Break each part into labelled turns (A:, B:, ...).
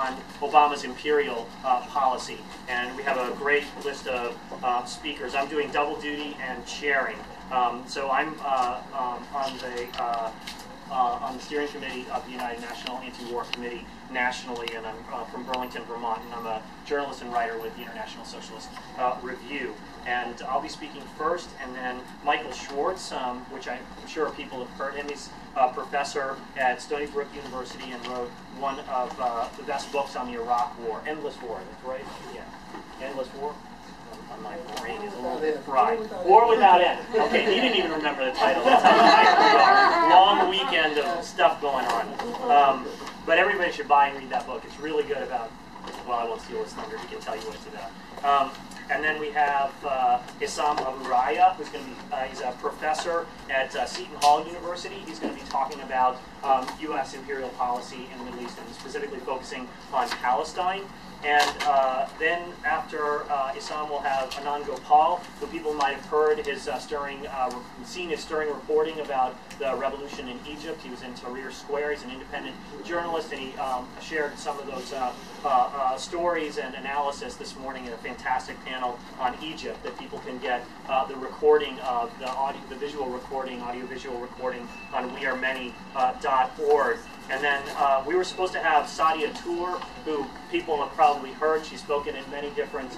A: on Obama's imperial policy. And we have a great list of speakers. I'm doing double duty and chairing. So I'm on the steering committee of the United National Anti-War Committee nationally, and I'm from Burlington, Vermont, and I'm a journalist and writer with the International Socialist Review. And I'll be speaking first, and then Michael Schwartz, which I'm sure people have heard him. He's a professor at Stony Brook University and wrote one of the best books on the Iraq War, Endless War, that's right? Yeah, Endless War? My brain is a little fried. War Without End. Okay, he didn't even remember the title. That's how tired we are. Long weekend of stuff going on. But everybody should buy and read that book. It's really good about, well, I won't steal his thunder. He can tell you what it's about. And then we have Issam Abu Raya, who's going to be, he's a professor at Seton Hall University. He's going to be talking about U.S. imperial policy in the Middle East, and specifically focusing on Palestine. And then after Issam, we'll have Anand Gopal, who people might have heard his seen his stirring reporting about the revolution in Egypt. He was in Tahrir Square. He's an independent journalist, and he shared some of those stories and analysis this morning in a fantastic panel on Egypt that people can get the recording of the visual recording, audiovisual recording on wearemany.org. And then we were supposed to have Sadia Tour, who people have probably heard. She's spoken in many different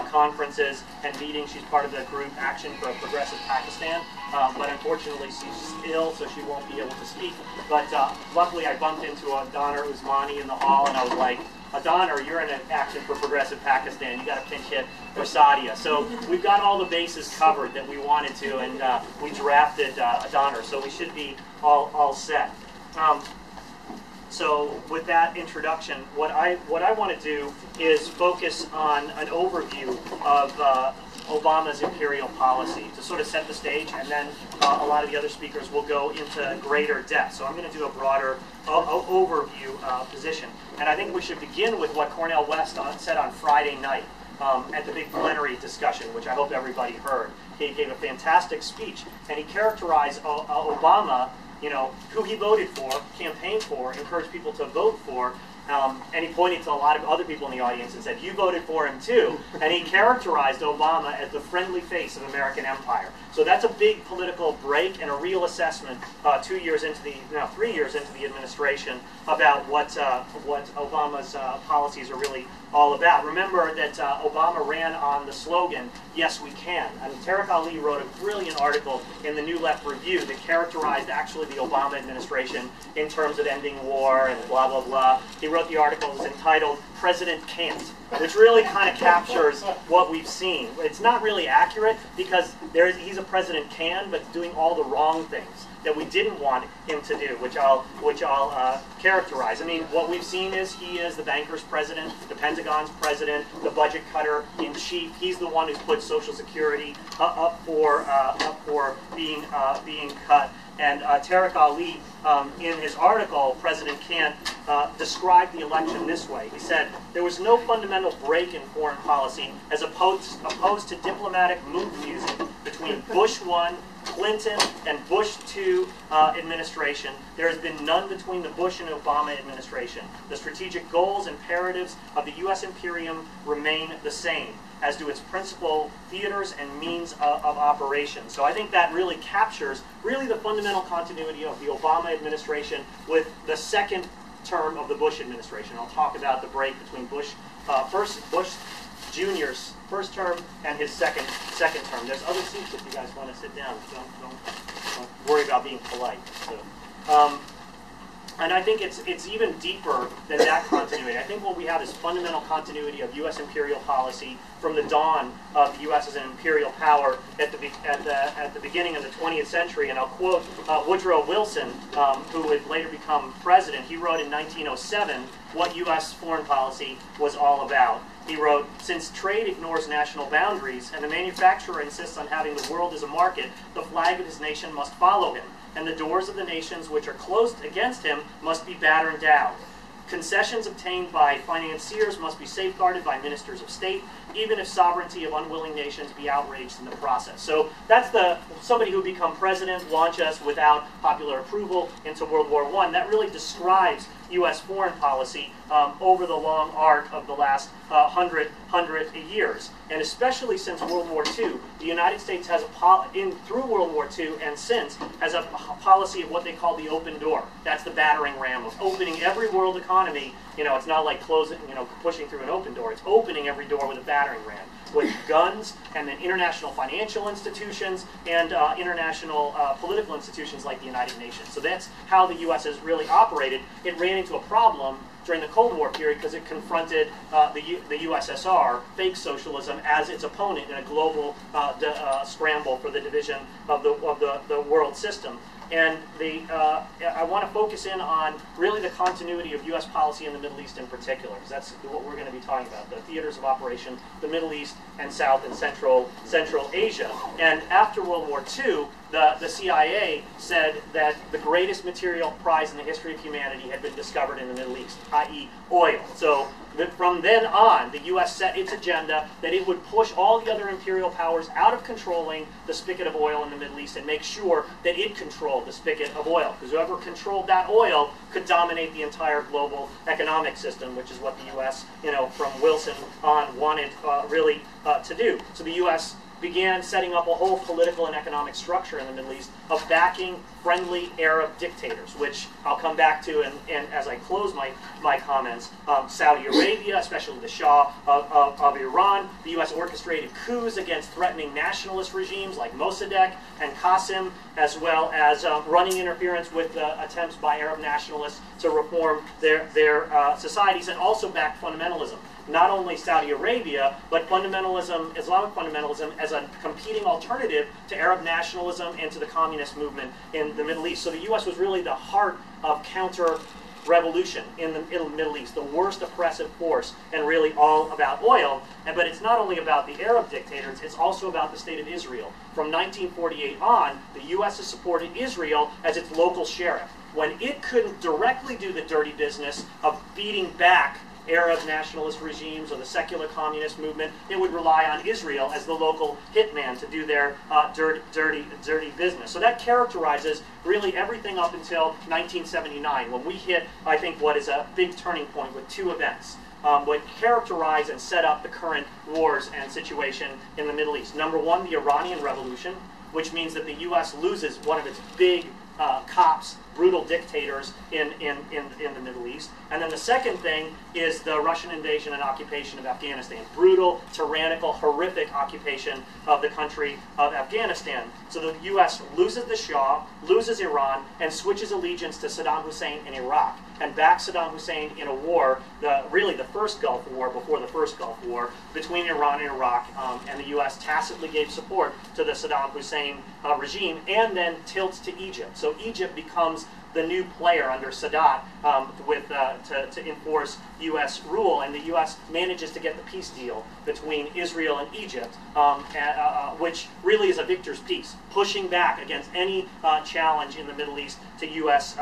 A: conferences and meetings. She's part of the group Action for a Progressive Pakistan. But unfortunately, she's ill, so she won't be able to speak. But luckily, I bumped into Adana Usmani in the hall, and I was like, Adana, you're in an Action for Progressive Pakistan. You got a pinch hit for Sadia. So we've got all the bases covered that we wanted to, and we drafted Adana. So we should be all set. So with that introduction, what I want to do is focus on an overview of Obama's imperial policy to sort of set the stage, and then a lot of the other speakers will go into greater depth. So I'm going to do a broader overview position. And I think we should begin with what Cornel West said on Friday night at the big plenary discussion, which I hope everybody heard. He gave a fantastic speech, and he characterized Obama, you know, who he voted for, campaigned for, encouraged people to vote for, and he pointed to a lot of other people in the audience and said, you voted for him too. And he characterized Obama as the friendly face of American empire. So that's a big political break and a real assessment 3 years into the administration about what Obama's policies are really all about. Remember that Obama ran on the slogan, yes we can. I mean, Tariq Ali wrote a brilliant article in the New Left Review that characterized actually the Obama administration in terms of ending war and blah, blah, blah. He wrote the article, it was entitled President Can't, which really kind of captures what we've seen. It's not really accurate because he's a president can, but doing all the wrong things that we didn't want him to do, which I'll characterize. I mean, what we've seen is he is the banker's president, the Pentagon's president, the budget cutter in chief. He's the one who's put Social Security up for being cut. And Tariq Ali, in his article, President Can't, described the election this way. He said, there was no fundamental break in foreign policy as opposed to diplomatic mood music between Bush 1, Clinton, and Bush 2 administration. There has been none between the Bush and Obama administration. The strategic goals and imperatives of the U.S. Imperium remain the same, as do its principal theaters and means of operation. So I think that really captures the fundamental continuity of the Obama administration with the second term of the Bush administration. I'll talk about the break between Bush Jr.'s first term and his second term. There's other seats if you guys want to sit down. Don't worry about being polite. So, and I think it's even deeper than that continuity. I think what we have is fundamental continuity of U.S. imperial policy from the dawn of the U.S. as an imperial power at the beginning of the 20th century. And I'll quote Woodrow Wilson, who would later become president. He wrote in 1907 what U.S. foreign policy was all about. He wrote, since trade ignores national boundaries and the manufacturer insists on having the world as a market, the flag of his nation must follow him, and the doors of the nations which are closed against him must be battened down. Concessions obtained by financiers must be safeguarded by ministers of state, even if sovereignty of unwilling nations be outraged in the process. So that's somebody who become president, launch us without popular approval into World War I. That really describes U.S. foreign policy over the long arc of the last 100 years. And especially since World War II, the United States has through World War II and since has a policy of what they call the open door. That's the battering ram of opening every world economy. You know, it's not like closing, you know, pushing through an open door. It's opening every door with a battering ram, with guns, and then international financial institutions and international political institutions like the United Nations. So that's how the U.S. has really operated. It ran into a problem during the Cold War period because it confronted the USSR, fake socialism, as its opponent in a global scramble for the division of the world system. And I want to focus in on really the continuity of U.S. policy in the Middle East in particular, because that's what we're going to be talking about, the theaters of operation, the Middle East and South and Central Asia. And after World War II, the CIA said that the greatest material prize in the history of humanity had been discovered in the Middle East, i.e. oil. So from then on, the U.S. set its agenda that it would push all the other imperial powers out of controlling the spigot of oil in the Middle East and make sure that it controlled the spigot of oil. Because whoever controlled that oil could dominate the entire global economic system, which is what the U.S., you know, from Wilson on wanted really to do. So the U.S. began setting up a whole political and economic structure in the Middle East of backing friendly Arab dictators, which I'll come back to and as I close my comments. Saudi Arabia, especially the Shah of Iran. The U.S. orchestrated coups against threatening nationalist regimes like Mossadegh and Qasem, as well as running interference with attempts by Arab nationalists to reform their societies, and also backed fundamentalism. Not only Saudi Arabia, but fundamentalism, Islamic fundamentalism, as a competing alternative to Arab nationalism and to the communist movement in the Middle East. So the U.S. was really the heart of counter-revolution in the Middle East, the worst oppressive force, and really all about oil. But it's not only about the Arab dictators, it's also about the state of Israel. From 1948 on, the U.S. has supported Israel as its local sheriff. When it couldn't directly do the dirty business of beating back Arab nationalist regimes or the secular communist movement, it would rely on Israel as the local hitman to do their dirty business. So that characterizes really everything up until 1979, when we hit, I think, what is a big turning point with two events. What characterize and set up the current wars and situation in the Middle East. Number one, the Iranian Revolution, which means that the U.S. loses one of its big cops, brutal dictators in the Middle East. And then the second thing is the Russian invasion and occupation of Afghanistan. Brutal, tyrannical, horrific occupation of the country of Afghanistan. So the U.S. loses the Shah, loses Iran, and switches allegiance to Saddam Hussein in Iraq, and backs Saddam Hussein in a war, really the first Gulf War before the first Gulf War, between Iran and Iraq, and the U.S. tacitly gave support to the Saddam Hussein regime, and then tilts to Egypt. So Egypt becomes the new player under Sadat to enforce U.S. rule, and the U.S. manages to get the peace deal between Israel and Egypt, which really is a victor's peace, pushing back against any challenge in the Middle East to U.S.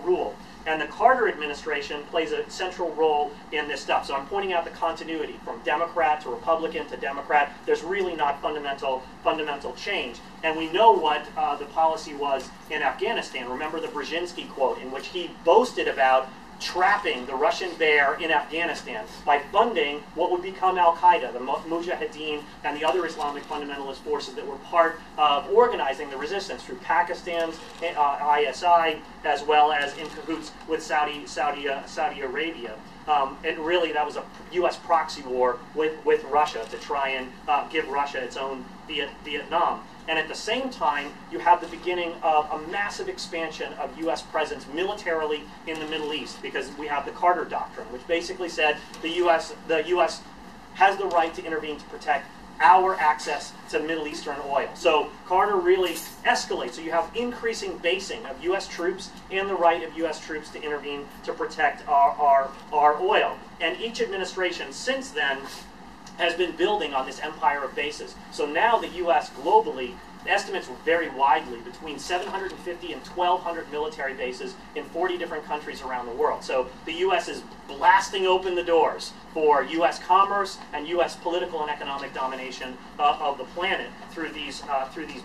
A: Rule. And the Carter administration plays a central role in this stuff. So I'm pointing out the continuity from Democrat to Republican to Democrat. There's really not fundamental change. And we know what the policy was in Afghanistan. Remember the Brzezinski quote in which he boasted about trapping the Russian bear in Afghanistan by funding what would become Al-Qaeda, the Mujahideen, and the other Islamic fundamentalist forces that were part of organizing the resistance through Pakistan's ISI, as well as in cahoots with Saudi Arabia. And really, that was a U.S. proxy war with Russia to try and give Russia its own Vietnam. And at the same time, you have the beginning of a massive expansion of U.S. presence militarily in the Middle East, because we have the Carter Doctrine, which basically said the U.S. has the right to intervene to protect our access to Middle Eastern oil. So Carter really escalates. So you have increasing basing of U.S. troops and the right of U.S. troops to intervene to protect our oil. And each administration since then has been building on this empire of bases. So now the U.S. globally, estimates vary widely, between 750 and 1,200 military bases in 40 different countries around the world. So the U.S. is blasting open the doors for U.S. commerce and U.S. political and economic domination of the planet through these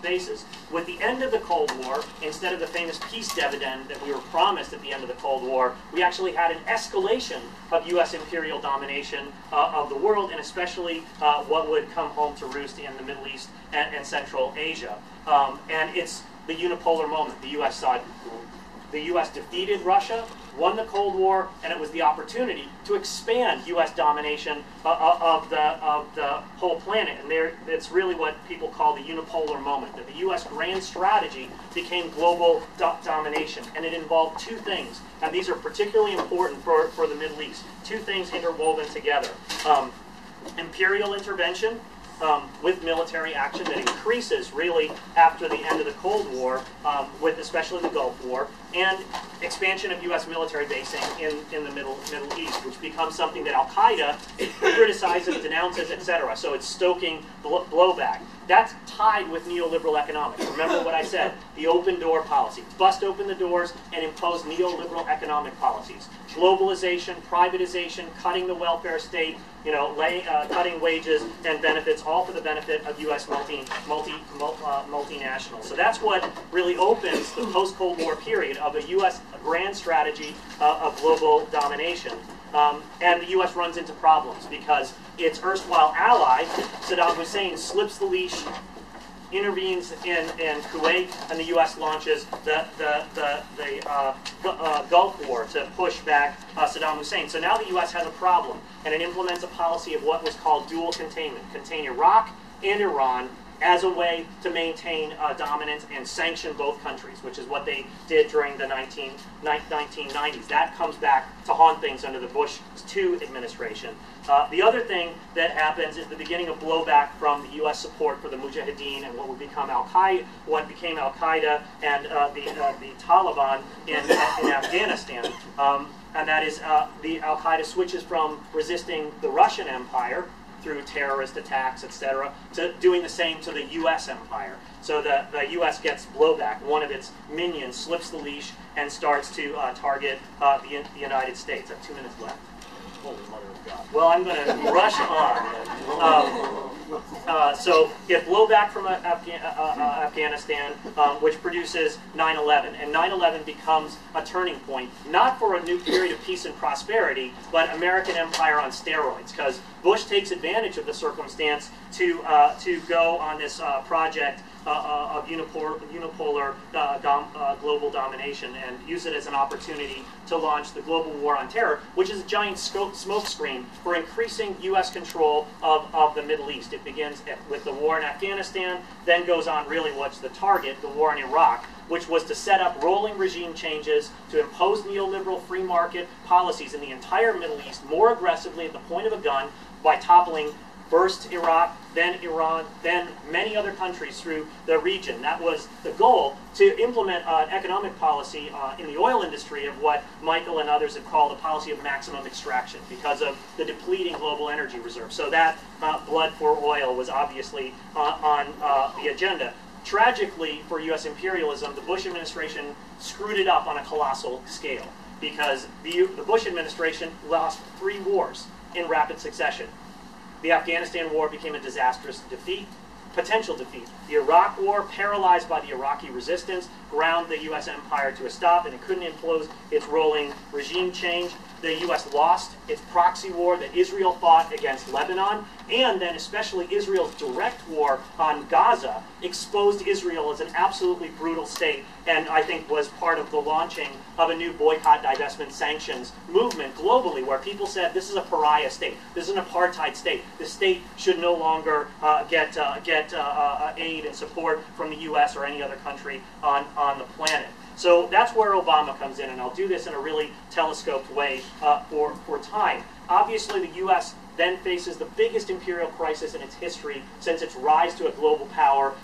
A: bases. With the end of the Cold War, instead of the famous peace dividend that we were promised at the end of the Cold War, we actually had an escalation of U.S. imperial domination of the world, and especially what would come home to roost in the Middle East and Central Asia. And it's the unipolar moment. The U.S. side. The U.S. defeated Russia, won the Cold War, and it was the opportunity to expand U.S. domination of the whole planet. And it's really what people call the unipolar moment, that the U.S. grand strategy became global domination. And it involved two things, and these are particularly important for the Middle East. Two things interwoven together. Imperial intervention, with military action that increases really after the end of the Cold War, with especially the Gulf War, and expansion of U.S. military basing in the Middle East, which becomes something that Al-Qaeda criticizes, denounces, etc. So it's stoking blowback. That's tied with neoliberal economics. Remember what I said, the open door policy. Bust open the doors and impose neoliberal economic policies. Globalization, privatization, cutting the welfare state, cutting wages and benefits, all for the benefit of U.S. multinationals. So that's what really opens the post-Cold War period of a U.S. grand strategy of global domination. And the U.S. runs into problems because its erstwhile ally, Saddam Hussein, slips the leash, intervenes in Kuwait, and the U.S. launches the Gulf War to push back Saddam Hussein. So now the U.S. has a problem, and it implements a policy of what was called dual containment. Contain Iraq and Iran as a way to maintain dominance and sanction both countries, which is what they did during the 1990s. That comes back to haunt things under the Bush II administration. The other thing that happens is the beginning of blowback from the U.S. support for the Mujahideen and what would become Al-Qaeda, what became Al-Qaeda and the Taliban in Afghanistan. And that is the Al-Qaeda switches from resisting the Russian Empire through terrorist attacks, etc., to doing the same to the U.S. empire. So the U.S. gets blowback. One of its minions slips the leash and starts to target the United States. I have 2 minutes left. Holy mother of God. Well, I'm going to rush on. So get blowback from Afghanistan, which produces 9/11. And 9/11 becomes a turning point, not for a new period of peace and prosperity, but American empire on steroids, because Bush takes advantage of the circumstance to go on this project of unipolar global domination and use it as an opportunity to launch the global war on terror, which is a giant smokescreen for increasing U.S. control of the Middle East. It begins with the war in Afghanistan, then goes on really what's the target, the war in Iraq, which was to set up rolling regime changes to impose neoliberal free market policies in the entire Middle East more aggressively at the point of a gun by toppling first Iraq, then Iran, then many other countries through the region. That was the goal, to implement an economic policy in the oil industry of what Michael and others have called a policy of maximum extraction because of the depleting global energy reserve. So that blood for oil was obviously on the agenda. Tragically for U.S. imperialism, the Bush administration screwed it up on a colossal scale because the Bush administration lost 3 wars in rapid succession. The Afghanistan war became a disastrous defeat, potential defeat. The Iraq war, paralyzed by the Iraqi resistance, ground the U.S. empire to a stop, and it couldn't impose its rolling regime change. The U.S. lost its proxy war that Israel fought against Lebanon, and then especially Israel's direct war on Gaza exposed Israel as an absolutely brutal state, and I think was part of the launching of a new boycott, divestment, sanctions movement globally, where people said this is a pariah state, this is an apartheid state, this state should no longer get aid and support from the U.S. or any other country on the planet. So that's where Obama comes in, and I'll do this in a really telescoped way for time. Obviously, the U.S. then faces the biggest imperial crisis in its history since its rise to a global power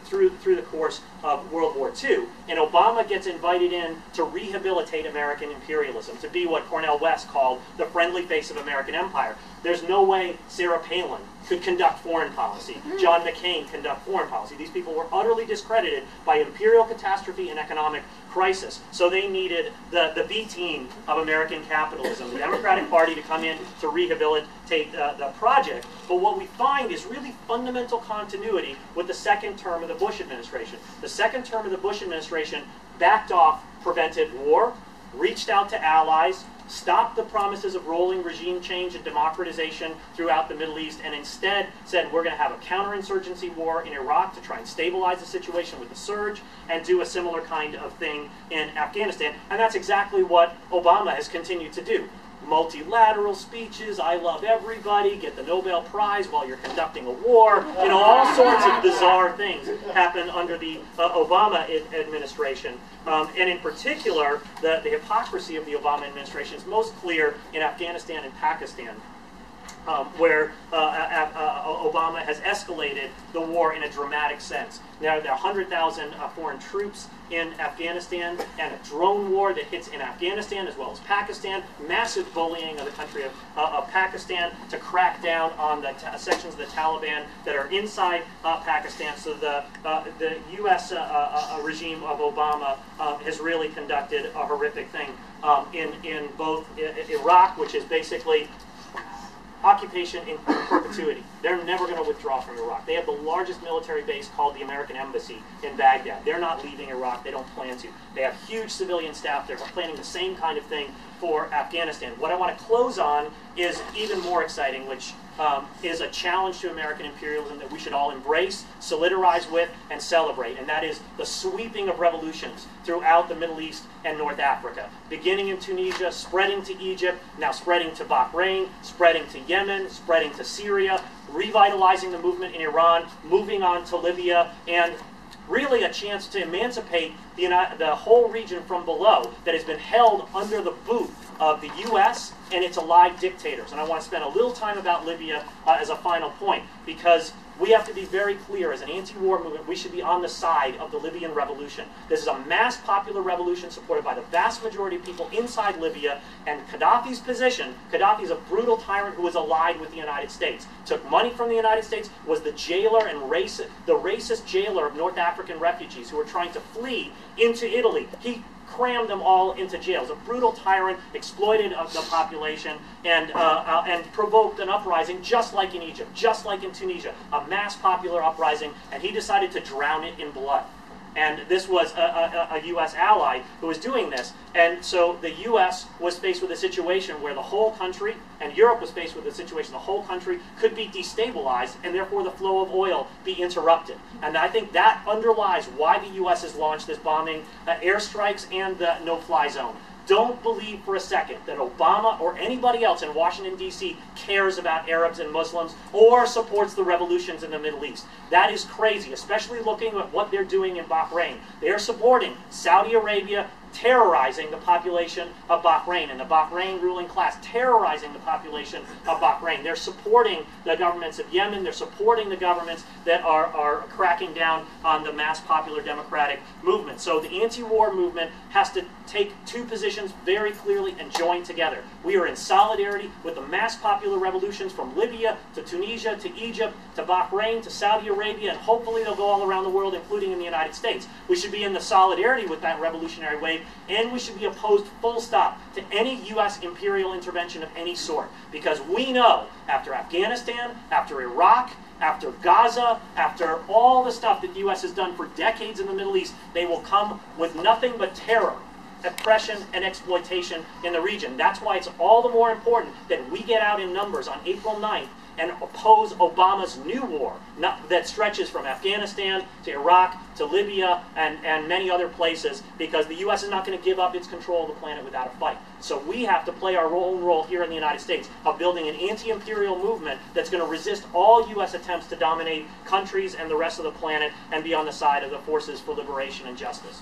A: through the course of World War II. And Obama gets invited in to rehabilitate American imperialism, to be what Cornel West called the friendly face of American empire. There's no way Sarah Palin could conduct foreign policy, John McCain conduct foreign policy. These people were utterly discredited by imperial catastrophe and economic crisis. So they needed the B team of American capitalism, the Democratic Party, to come in trying to rehabilitate the project. But what we find is really fundamental continuity with the second term of the Bush administration. The second term of the Bush administration backed off prevented war, reached out to allies, stopped the promises of rolling regime change and democratization throughout the Middle East, and instead said we're going to have a counterinsurgency war in Iraq to try and stabilize the situation with the surge, and do a similar kind of thing in Afghanistan. And that's exactly what Obama has continued to do. Multilateral speeches, I love everybody, get the Nobel Prize while you're conducting a war. You know, all sorts of bizarre things happen under the Obama administration. And in particular, the hypocrisy of the Obama administration is most clear in Afghanistan and Pakistan, where Obama has escalated the war in a dramatic sense. Now, there are 100,000 foreign troops in Afghanistan, and a drone war that hits in Afghanistan as well as Pakistan, massive bullying of the country of Pakistan to crack down on the sections of the Taliban that are inside Pakistan. So the U.S. Regime of Obama has really conducted a horrific thing in both Iraq, which is basically occupation in perpetuity. They're never going to withdraw from Iraq. They have the largest military base called the American Embassy in Baghdad. They're not leaving Iraq. They don't plan to. They have huge civilian staff. They're planning the same kind of thing for Afghanistan. What I want to close on is even more exciting, which is a challenge to American imperialism that we should all embrace, solidarize with, and celebrate. And that is the sweeping of revolutions throughout the Middle East and North Africa. Beginning in Tunisia, spreading to Egypt, now spreading to Bahrain, spreading to Yemen, spreading to Syria, revitalizing the movement in Iran, moving on to Libya, and really a chance to emancipate the whole region from below that has been held under the boot of the U.S. and its allied dictators. And I want to spend a little time about Libya as a final point, because we have to be very clear as an anti-war movement, we should be on the side of the Libyan revolution. This is a mass popular revolution supported by the vast majority of people inside Libya, and Gaddafi's position, Gaddafi is a brutal tyrant who was allied with the United States, took money from the United States, was the jailer and the racist jailer of North African refugees who were trying to flee into Italy. He crammed them all into jails. A brutal tyrant, exploited the population, and provoked an uprising just like in Egypt, just like in Tunisia, a mass popular uprising, and he decided to drown it in blood. And this was a U.S. ally who was doing this. And so the U.S. was faced with a situation where the whole country, and Europe was faced with a situation the whole country could be destabilized, and therefore the flow of oil be interrupted. And I think that underlies why the U.S. has launched this bombing, airstrikes, and the no-fly zone. Don't believe for a second that Obama or anybody else in Washington, D.C. cares about Arabs and Muslims or supports the revolutions in the Middle East. That is crazy, especially looking at what they're doing in Bahrain. They are supporting Saudi Arabia, terrorizing the population of Bahrain, and the Bahrain ruling class terrorizing the population of Bahrain. They're supporting the governments of Yemen. They're supporting the governments that are cracking down on the mass popular democratic movement. So the anti-war movement has to take two positions very clearly and join together. We are in solidarity with the mass popular revolutions from Libya to Tunisia to Egypt to Bahrain to Saudi Arabia, and hopefully they'll go all around the world, including in the United States. We should be in the solidarity with that revolutionary wave, and we should be opposed full stop to any U.S. imperial intervention of any sort, because we know after Afghanistan, after Iraq, after Gaza, after all the stuff that the U.S. has done for decades in the Middle East, they will come with nothing but terror, oppression, and exploitation in the region. That's why it's all the more important that we get out in numbers on April 9th and oppose Obama's new war that stretches from Afghanistan to Iraq to Libya and many other places, because the U.S. is not going to give up its control of the planet without a fight. So we have to play our own role here in the United States of building an anti-imperial movement that's going to resist all U.S. attempts to dominate countries and the rest of the planet and be on the side of the forces for liberation and justice.